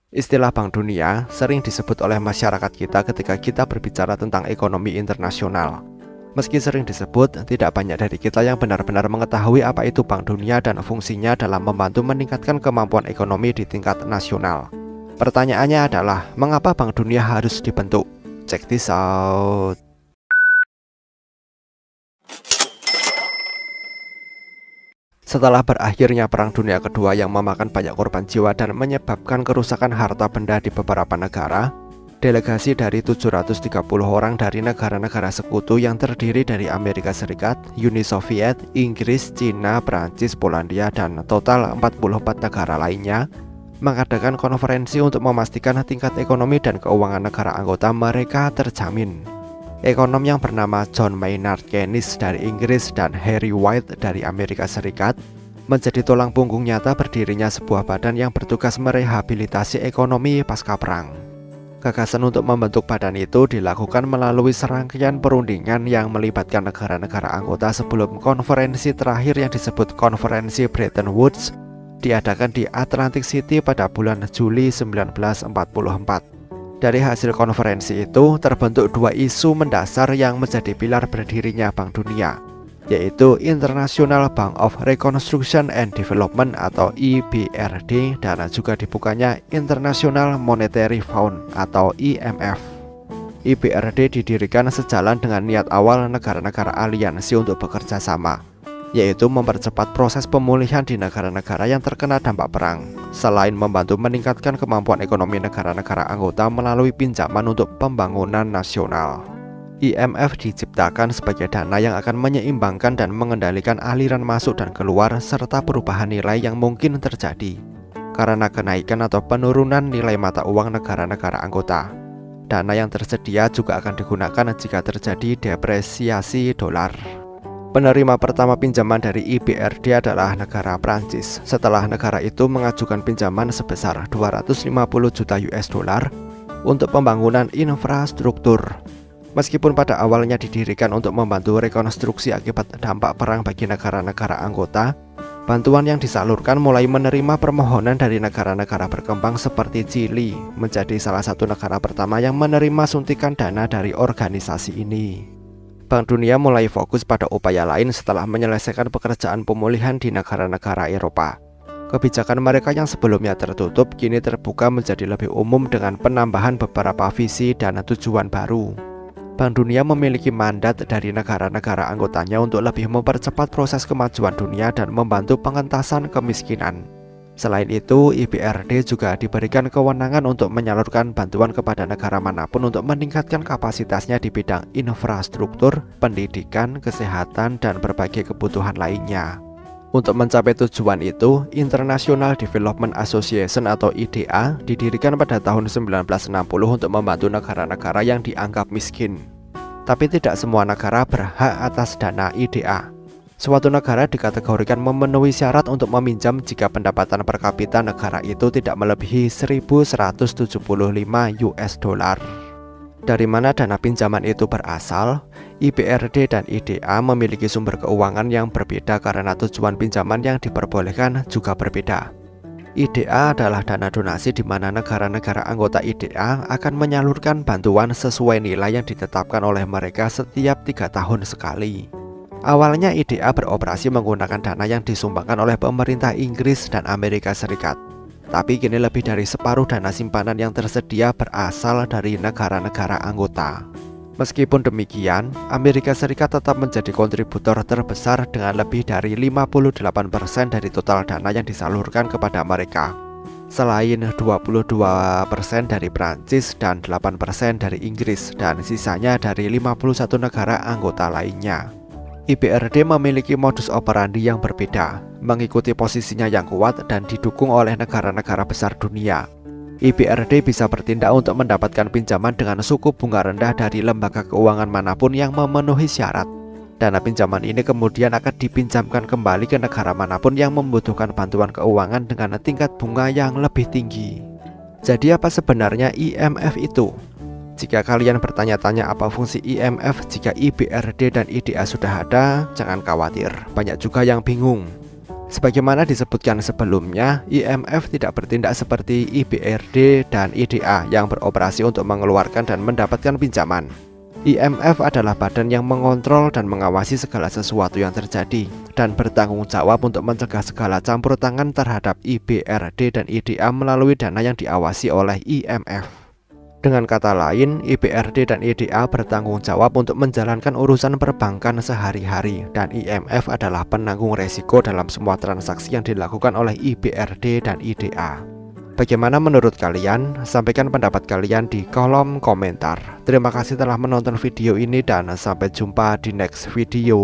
Istilah Bank Dunia sering disebut oleh masyarakat kita ketika kita berbicara tentang ekonomi internasional. Meski sering disebut, tidak banyak dari kita yang benar-benar mengetahui apa itu Bank Dunia dan fungsinya dalam membantu meningkatkan kemampuan ekonomi di tingkat nasional. Pertanyaannya adalah, mengapa Bank Dunia harus dibentuk? Check this out. Setelah berakhirnya Perang Dunia Kedua yang memakan banyak korban jiwa dan menyebabkan kerusakan harta benda di beberapa negara, delegasi dari 730 orang dari negara-negara sekutu yang terdiri dari Amerika Serikat, Uni Soviet, Inggris, Cina, Prancis, Polandia, dan total 44 negara lainnya mengadakan konferensi untuk memastikan tingkat ekonomi dan keuangan negara anggota mereka terjamin. Ekonom yang bernama John Maynard Keynes dari Inggris dan Harry White dari Amerika Serikat menjadi tulang punggung nyata berdirinya sebuah badan yang bertugas merehabilitasi ekonomi pasca perang. Gagasan untuk membentuk badan itu dilakukan melalui serangkaian perundingan yang melibatkan negara-negara anggota sebelum konferensi terakhir yang disebut Konferensi Bretton Woods diadakan di Atlantic City pada bulan Juli 1944. Dari hasil konferensi itu terbentuk dua isu mendasar yang menjadi pilar berdirinya Bank Dunia, yaitu International Bank of Reconstruction and Development atau IBRD dan juga dibukanya International Monetary Fund atau IMF. IBRD didirikan sejalan dengan niat awal negara-negara aliansi untuk bekerja sama, yaitu mempercepat proses pemulihan di negara-negara yang terkena dampak perang, selain membantu meningkatkan kemampuan ekonomi negara-negara anggota melalui pinjaman untuk pembangunan nasional. IMF diciptakan sebagai dana yang akan menyeimbangkan dan mengendalikan aliran masuk dan keluar serta perubahan nilai yang mungkin terjadi karena kenaikan atau penurunan nilai mata uang negara-negara anggota. Dana yang tersedia juga akan digunakan jika terjadi depresiasi dolar. Penerima pertama pinjaman dari IBRD adalah negara Prancis. Setelah negara itu mengajukan pinjaman sebesar 250 juta US dollar untuk pembangunan infrastruktur. Meskipun pada awalnya didirikan untuk membantu rekonstruksi akibat dampak perang bagi negara-negara anggota, bantuan yang disalurkan mulai menerima permohonan dari negara-negara berkembang seperti Chili, menjadi salah satu negara pertama yang menerima suntikan dana dari organisasi ini. Bank Dunia mulai fokus pada upaya lain setelah menyelesaikan pekerjaan pemulihan di negara-negara Eropa. Kebijakan mereka yang sebelumnya tertutup kini terbuka menjadi lebih umum dengan penambahan beberapa visi dan tujuan baru. Bank Dunia memiliki mandat dari negara-negara anggotanya untuk lebih mempercepat proses kemajuan dunia dan membantu pengentasan kemiskinan. Selain itu, IBRD juga diberikan kewenangan untuk menyalurkan bantuan kepada negara manapun untuk meningkatkan kapasitasnya di bidang infrastruktur, pendidikan, kesehatan, dan berbagai kebutuhan lainnya. Untuk mencapai tujuan itu, International Development Association atau IDA didirikan pada tahun 1960 untuk membantu negara-negara yang dianggap miskin. Tapi tidak semua negara berhak atas dana IDA. Suatu negara dikategorikan memenuhi syarat untuk meminjam jika pendapatan per kapita negara itu tidak melebihi 1.175 US dollar. Dari mana dana pinjaman itu berasal? IBRD dan IDA memiliki sumber keuangan yang berbeda karena tujuan pinjaman yang diperbolehkan juga berbeda. IDA adalah dana donasi di mana negara-negara anggota IDA akan menyalurkan bantuan sesuai nilai yang ditetapkan oleh mereka setiap 3 tahun sekali. Awalnya IDA beroperasi menggunakan dana yang disumbangkan oleh pemerintah Inggris dan Amerika Serikat. Tapi kini lebih dari separuh dana simpanan yang tersedia berasal dari negara-negara anggota. Meskipun demikian, Amerika Serikat tetap menjadi kontributor terbesar dengan lebih dari 58% dari total dana yang disalurkan kepada mereka. Selain 22% dari Prancis dan 8% dari Inggris dan sisanya dari 51 negara anggota lainnya. IBRD memiliki modus operandi yang berbeda, mengikuti posisinya yang kuat dan didukung oleh negara-negara besar dunia. IBRD bisa bertindak untuk mendapatkan pinjaman dengan suku bunga rendah dari lembaga keuangan manapun yang memenuhi syarat. Dana pinjaman ini kemudian akan dipinjamkan kembali ke negara manapun yang membutuhkan bantuan keuangan dengan tingkat bunga yang lebih tinggi. Jadi apa sebenarnya IMF itu? Jika kalian bertanya-tanya apa fungsi IMF jika IBRD dan IDA sudah ada, jangan khawatir, banyak juga yang bingung. Sebagaimana disebutkan sebelumnya, IMF tidak bertindak seperti IBRD dan IDA yang beroperasi untuk mengeluarkan dan mendapatkan pinjaman. IMF adalah badan yang mengontrol dan mengawasi segala sesuatu yang terjadi dan bertanggung jawab untuk mencegah segala campur tangan terhadap IBRD dan IDA melalui dana yang diawasi oleh IMF. Dengan kata lain, IBRD dan IDA bertanggung jawab untuk menjalankan urusan perbankan sehari-hari dan IMF adalah penanggung resiko dalam semua transaksi yang dilakukan oleh IBRD dan IDA. Bagaimana menurut kalian? Sampaikan pendapat kalian di kolom komentar. Terima kasih telah menonton video ini dan sampai jumpa di next video.